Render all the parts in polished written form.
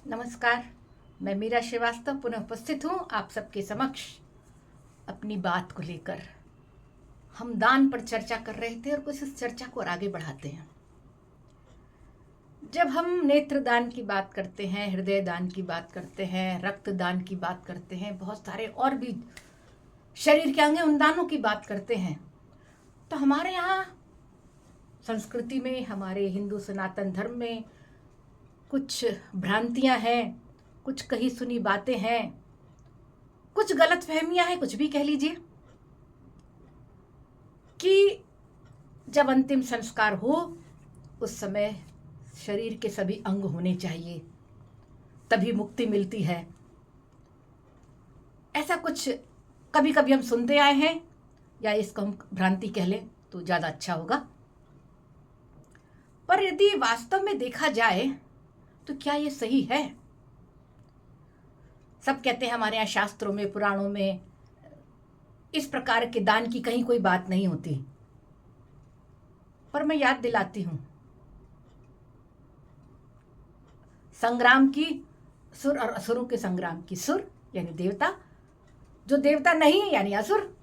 नमस्कार। मैं मीरा श्रीवास्तव पुनः उपस्थित हूँ आप सबके समक्ष अपनी बात को लेकर। हम दान पर चर्चा कर रहे थे और कुछ इस चर्चा को और आगे बढ़ाते हैं। जब हम नेत्र दान की बात करते हैं, हृदय दान की बात करते हैं, रक्त दान की बात करते हैं, बहुत सारे और भी शरीर के अंग उन दानों की बात करते हैं, तो हमारे यहाँ संस्कृति में, हमारे हिंदू सनातन धर्म में कुछ भ्रांतियां हैं, कुछ कही सुनी बातें हैं, कुछ गलतफहमियां हैं, कुछ भी कह लीजिए, कि जब अंतिम संस्कार हो उस समय शरीर के सभी अंग होने चाहिए, तभी मुक्ति मिलती है। ऐसा कुछ कभी कभी हम सुनते आए हैं, या इसको हम भ्रांति कह लें तो ज़्यादा अच्छा होगा। पर यदि वास्तव में देखा जाए तो क्या ये सही है? सब कहते हैं हमारे यहाँ शास्त्रों में, पुराणों में इस प्रकार के दान की कहीं कोई बात नहीं होती। पर मैं याद दिलाती हूँ, संग्राम की, सुर और असुरों के संग्राम की, सुर यानी देवता, जो देवता नहीं है यानी असुर,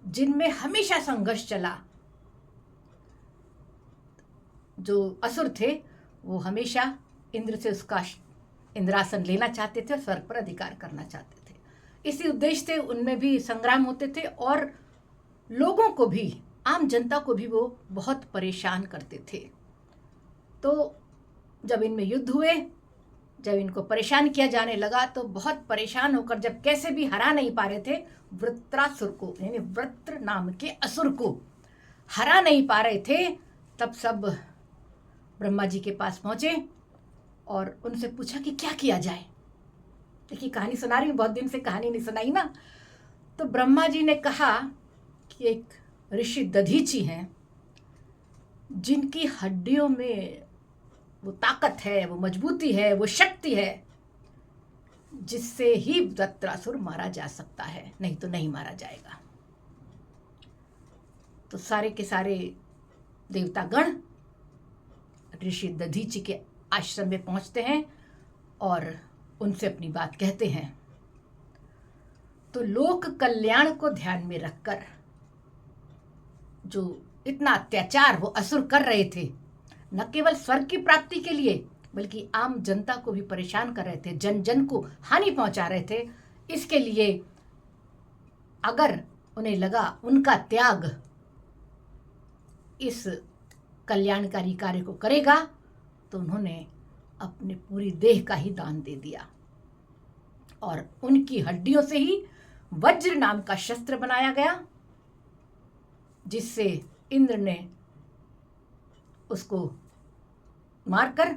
जिनमें हमेशा संघर्ष चला। जो असुर थे वो हमेशा इंद्र से उसका इंद्रासन लेना चाहते थे और स्वर्ग पर अधिकार करना चाहते थे। इसी उद्देश्य से उनमें भी संग्राम होते थे और लोगों को भी, आम जनता को भी वो बहुत परेशान करते थे। तो जब इनमें युद्ध हुए, जब इनको परेशान किया जाने लगा, तो बहुत परेशान होकर जब कैसे भी हरा नहीं पा रहे थे वृत्रासुर को, यानी वृत्र नाम के असुर को हरा नहीं पा रहे थे, तब सब ब्रह्मा जी के पास पहुंचे और उनसे पूछा कि क्या किया जाए। देखिए, कहानी सुना रही हूँ, बहुत दिन से कहानी नहीं सुनाई ना। तो ब्रह्मा जी ने कहा कि एक ऋषि दधीची हैं, जिनकी हड्डियों में वो ताकत है, वो मजबूती है, वो शक्ति है, जिससे ही वृत्रासुर मारा जा सकता है, नहीं तो नहीं मारा जाएगा। तो सारे के सारे देवतागण ऋषि दधीची के आश्रम में पहुंचते हैं और उनसे अपनी बात कहते हैं। तो लोक कल्याण को ध्यान में रखकर जो इतना अत्याचार वो असुर कर रहे थे, न केवल स्वर्ग की प्राप्ति के लिए बल्कि आम जनता को भी परेशान कर रहे थे, जन जन को हानि पहुंचा रहे थे, इसके लिए अगर उन्हें लगा उनका त्याग इस कल्याणकारी कार्य को करेगा, तो उन्होंने अपने पूरी देह का ही दान दे दिया और उनकी हड्डियों से ही वज्र नाम का शस्त्र बनाया गया, जिससे इंद्र ने उसको मारकर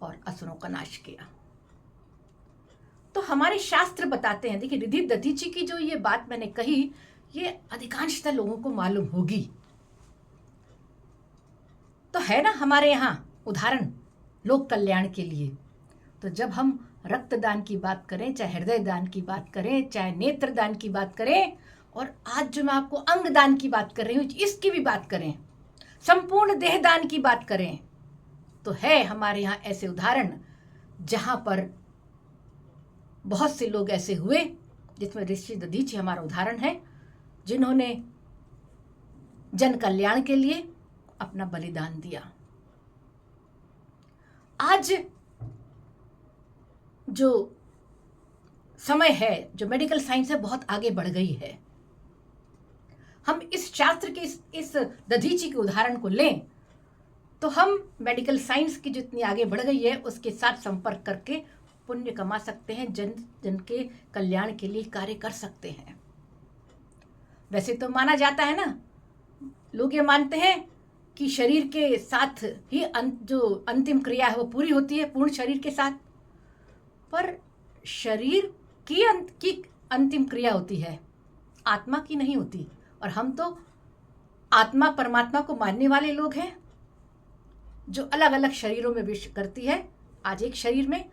और असुरों का नाश किया। तो हमारे शास्त्र बताते हैं, देखिए, रिधि दधीची की जो ये बात मैंने कही, ये अधिकांशतः लोगों को मालूम होगी। तो है ना हमारे यहाँ उदाहरण लोक कल्याण के लिए। तो जब हम रक्तदान की बात करें, चाहे हृदय दान की बात करें, चाहे नेत्र दान की बात करें, और आज जो मैं आपको अंग दान की बात कर रही हूँ इसकी भी बात करें, संपूर्ण देह दान की बात करें, तो है हमारे यहाँ ऐसे उदाहरण जहाँ पर बहुत से लोग ऐसे हुए, जिसमें ऋषि दधीची हमारा उदाहरण है, जिन्होंने जन कल्याण के लिए अपना बलिदान दिया। आज जो समय है, जो मेडिकल साइंस है, बहुत आगे बढ़ गई है। हम इस शास्त्र के इस दधीची के उदाहरण को लें तो हम मेडिकल साइंस की जितनी आगे बढ़ गई है उसके साथ संपर्क करके पुण्य कमा सकते हैं, जन जन के कल्याण के लिए कार्य कर सकते हैं। वैसे तो माना जाता है ना, लोग ये मानते हैं कि शरीर के साथ ही जो अंतिम क्रिया है वो पूरी होती है, पूर्ण शरीर के साथ। पर शरीर की अंतिम क्रिया होती है, आत्मा की नहीं होती। और हम तो आत्मा परमात्मा को मानने वाले लोग हैं, जो अलग अलग शरीरों में विश्व करती है। आज एक शरीर में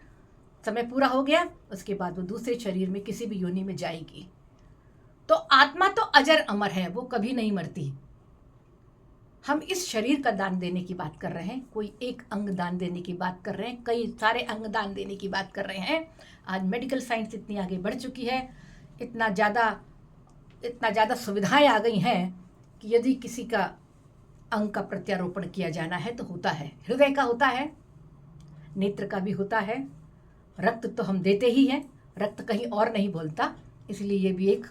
समय पूरा हो गया, उसके बाद वो दूसरे शरीर में किसी भी योनि में जाएगी। तो आत्मा तो अजर अमर है, वो कभी नहीं मरती। हम इस शरीर का दान देने की बात कर रहे हैं, कोई एक अंग दान देने की बात कर रहे हैं, कई सारे अंग दान देने की बात कर रहे हैं। आज मेडिकल साइंस इतनी आगे बढ़ चुकी है, इतना ज़्यादा सुविधाएं आ गई हैं कि यदि किसी का अंग का प्रत्यारोपण किया जाना है तो होता है। हृदय का होता है, नेत्र का भी होता है, रक्त तो हम देते ही हैं, रक्त कहीं और नहीं बोलता, इसलिए ये भी एक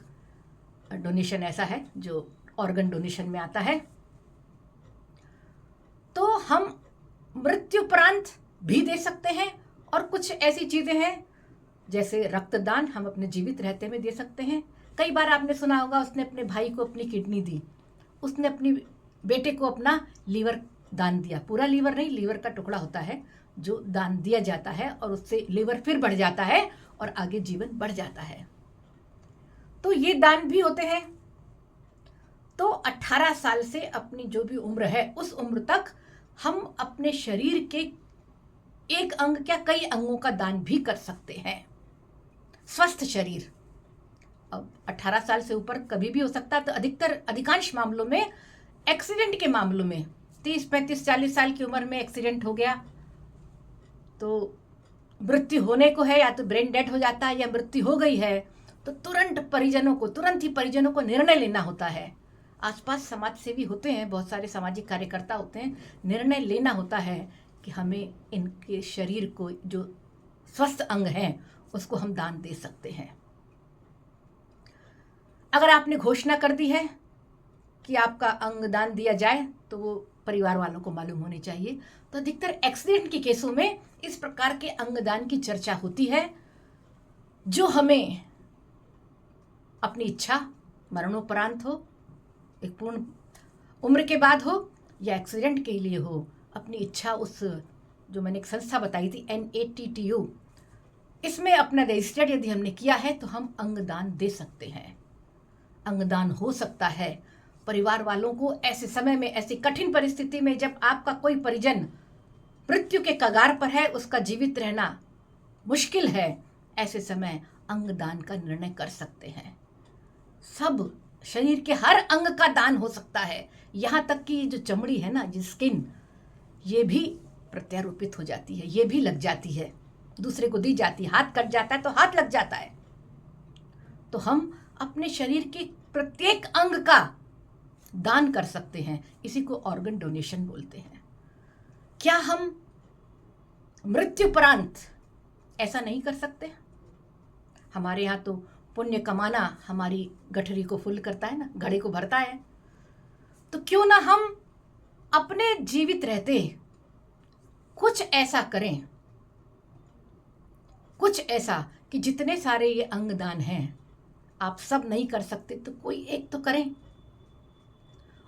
डोनेशन ऐसा है जो ऑर्गन डोनेशन में आता है। तो हम मृत्युपरांत भी दे सकते हैं, और कुछ ऐसी चीज़ें हैं जैसे रक्तदान हम अपने जीवित रहते में दे सकते हैं। कई बार आपने सुना होगा, उसने अपने भाई को अपनी किडनी दी, उसने अपनी बेटे को अपना लीवर दान दिया। पूरा लीवर नहीं, लीवर का टुकड़ा होता है जो दान दिया जाता है, और उससे लीवर फिर बढ़ जाता है और आगे जीवन बढ़ जाता है। तो ये दान भी होते हैं। तो 18 साल से अपनी जो भी उम्र है उस उम्र तक हम अपने शरीर के एक अंग क्या कई अंगों का दान भी कर सकते हैं। स्वस्थ शरीर, अब 18 साल से ऊपर कभी भी हो सकता है, तो अधिकांश मामलों में, एक्सीडेंट के मामलों में 30, 35, 40 साल की उम्र में एक्सीडेंट हो गया तो मृत्यु होने को है, या तो ब्रेन डेड हो जाता है या मृत्यु हो गई है, तो तुरंत ही परिजनों को निर्णय लेना होता है। आसपास समाज सेवी होते हैं, बहुत सारे सामाजिक कार्यकर्ता होते हैं, निर्णय लेना होता है कि हमें इनके शरीर को, जो स्वस्थ अंग हैं, उसको हम दान दे सकते हैं। अगर आपने घोषणा कर दी है कि आपका अंग दान दिया जाए तो वो परिवार वालों को मालूम होनी चाहिए। तो अधिकतर एक्सीडेंट के केसों में इस प्रकार के अंगदान की चर्चा होती है, जो हमें अपनी इच्छा मरणोपरांत हो, एक पूर्ण उम्र के बाद हो, या एक्सीडेंट के लिए हो, अपनी इच्छा उस, जो मैंने एक संस्था बताई थी NATTU, इसमें अपना रजिस्टर्ड यदि हमने किया है तो हम अंगदान दे सकते हैं। अंगदान हो सकता है परिवार वालों को ऐसे समय में, ऐसी कठिन परिस्थिति में, जब आपका कोई परिजन मृत्यु के कगार पर है, उसका जीवित रहना मुश्किल है, ऐसे समय अंगदान का निर्णय कर सकते हैं। सब शरीर के हर अंग का दान हो सकता है, यहाँ तक कि जो चमड़ी है ना, जो स्किन, ये भी प्रत्यारोपित हो जाती है, ये भी लग जाती है, दूसरे को दी जाती है। हाथ कट जाता है तो हाथ लग जाता है। तो हम अपने शरीर के प्रत्येक अंग का दान कर सकते हैं, इसी को ऑर्गन डोनेशन बोलते हैं। क्या हम मृत्युपरांत ऐसा नहीं कर सकते? हमारे यहाँ तो पुण्य कमाना हमारी गठरी को फुल करता है ना, घड़े को भरता है। तो क्यों ना हम अपने जीवित रहते कुछ ऐसा करें, कुछ ऐसा कि जितने सारे ये अंगदान हैं, आप सब नहीं कर सकते तो कोई एक तो करें।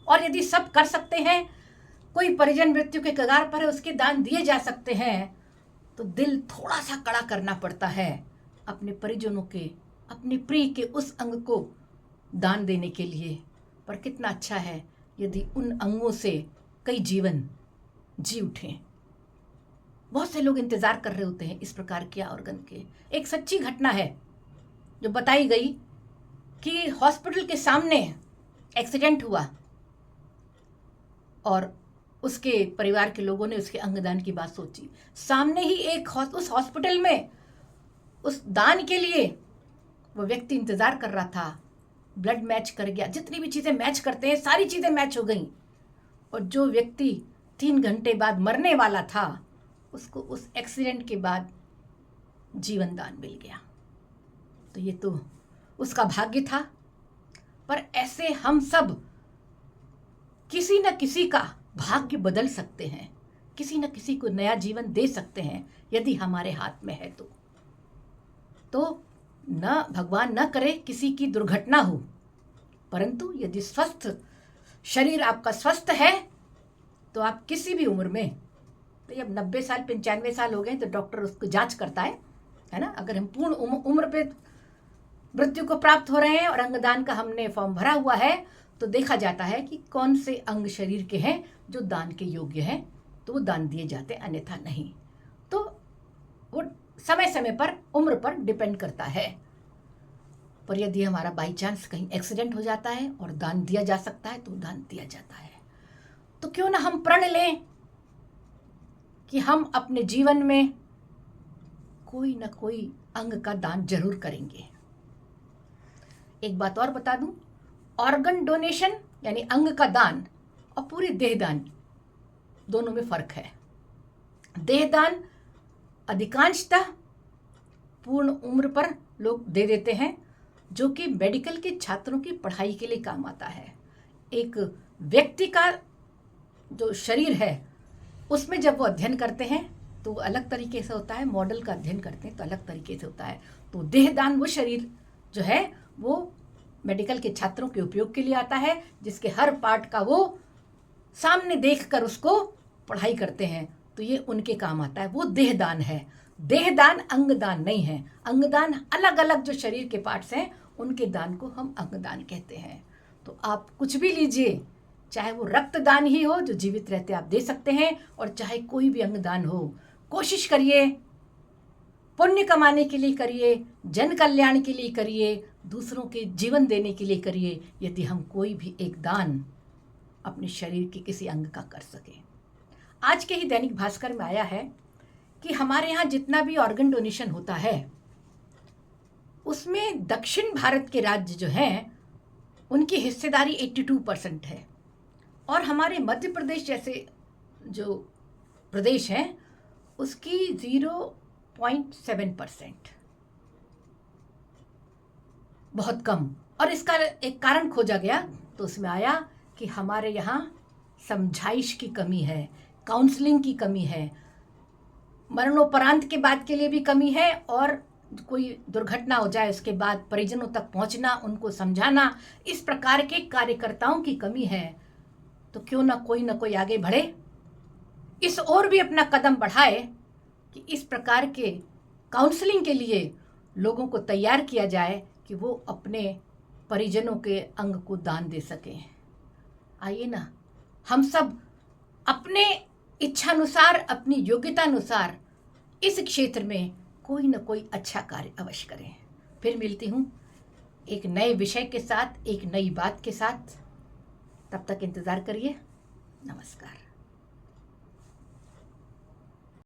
और यदि सब कर सकते हैं, कोई परिजन मृत्यु के कगार पर है, उसके दान दिए जा सकते हैं, तो दिल थोड़ा सा कड़ा करना पड़ता है अपने परिजनों के, अपने प्रिय के उस अंग को दान देने के लिए। पर कितना अच्छा है यदि उन अंगों से कई जीवन जी उठें। बहुत से लोग इंतज़ार कर रहे होते हैं इस प्रकार के ऑर्गन के। एक सच्ची घटना है जो बताई गई कि हॉस्पिटल के सामने एक्सीडेंट हुआ और उसके परिवार के लोगों ने उसके अंगदान की बात सोची। सामने ही उस हॉस्पिटल में उस दान के लिए वो व्यक्ति इंतज़ार कर रहा था। ब्लड मैच कर गया, जितनी भी चीज़ें मैच करते हैं सारी चीज़ें मैच हो गई, और जो व्यक्ति 3 घंटे बाद मरने वाला था, उसको उस एक्सीडेंट के बाद जीवन दान मिल गया। तो ये तो उसका भाग्य था। पर ऐसे हम सब किसी न किसी का भाग्य बदल सकते हैं, किसी न किसी को नया जीवन दे सकते हैं, यदि हमारे हाथ में है तो न भगवान न करे किसी की दुर्घटना हो, परंतु यदि स्वस्थ शरीर आपका स्वस्थ है तो आप किसी भी उम्र में, तो अब 90 साल 95 साल हो गए तो डॉक्टर उसको जांच करता है ना। अगर हम पूर्ण उम्र पे मृत्यु को प्राप्त हो रहे हैं और अंगदान का हमने फॉर्म भरा हुआ है, तो देखा जाता है कि कौन से अंग शरीर के हैं जो दान के योग्य हैं, तो वो दान दिए जाते हैं, अन्यथा नहीं। तो वो समय समय पर, उम्र पर डिपेंड करता है। पर यदि हमारा बाई चांस कहीं एक्सीडेंट हो जाता है और दान दिया जा सकता है तो दान दिया जाता है। तो क्यों ना हम प्रण लें कि हम अपने जीवन में कोई ना कोई अंग का दान जरूर करेंगे। एक बात और बता दूं, ऑर्गन डोनेशन यानी अंग का दान और पूरे देहदान दोनों में फर्क है। देहदान अधिकांशतः पूर्ण उम्र पर लोग दे देते हैं, जो कि मेडिकल के छात्रों की पढ़ाई के लिए काम आता है। एक व्यक्ति का जो शरीर है उसमें जब वो अध्ययन करते हैं तो अलग तरीके से होता है, मॉडल का अध्ययन करते हैं तो अलग तरीके से होता है। तो देहदान वो शरीर जो है वो मेडिकल के छात्रों के उपयोग के लिए आता है, जिसके हर पार्ट का वो सामने देखकर उसको पढ़ाई करते हैं, तो ये उनके काम आता है, वो देहदान है। देहदान अंगदान नहीं है। अंगदान अलग अलग जो शरीर के पार्ट्स हैं उनके दान को हम अंगदान कहते हैं। तो आप कुछ भी लीजिए, चाहे वो रक्तदान ही हो जो जीवित रहते आप दे सकते हैं, और चाहे कोई भी अंगदान हो, कोशिश करिए, पुण्य कमाने के लिए करिए, जन कल्याण के लिए करिए, दूसरों के जीवन देने के लिए करिए, यदि हम कोई भी एक दान अपने शरीर के किसी अंग का कर सकें। आज के ही दैनिक भास्कर में आया है कि हमारे यहाँ जितना भी ऑर्गन डोनेशन होता है उसमें दक्षिण भारत के राज्य जो हैं उनकी हिस्सेदारी 82% है, और हमारे मध्य प्रदेश जैसे जो प्रदेश हैं उसकी 0.7%, बहुत कम। और इसका एक कारण खोजा गया तो उसमें आया कि हमारे यहाँ समझाइश की कमी है, काउंसलिंग की कमी है, मरणोपरांत के बाद के लिए भी कमी है, और कोई दुर्घटना हो जाए उसके बाद परिजनों तक पहुंचना, उनको समझाना, इस प्रकार के कार्यकर्ताओं की कमी है। तो क्यों ना कोई आगे बढ़े, इस ओर भी अपना कदम बढ़ाए कि इस प्रकार के काउंसलिंग के लिए लोगों को तैयार किया जाए कि वो अपने परिजनों के अंग को दान दे सकें। आइए ना हम सब अपने इच्छानुसार, अपनी योग्यतानुसार इस क्षेत्र में कोई न कोई अच्छा कार्य अवश्य करें। फिर मिलती हूँ एक नए विषय के साथ, एक नई बात के साथ। तब तक इंतज़ार करिए। नमस्कार।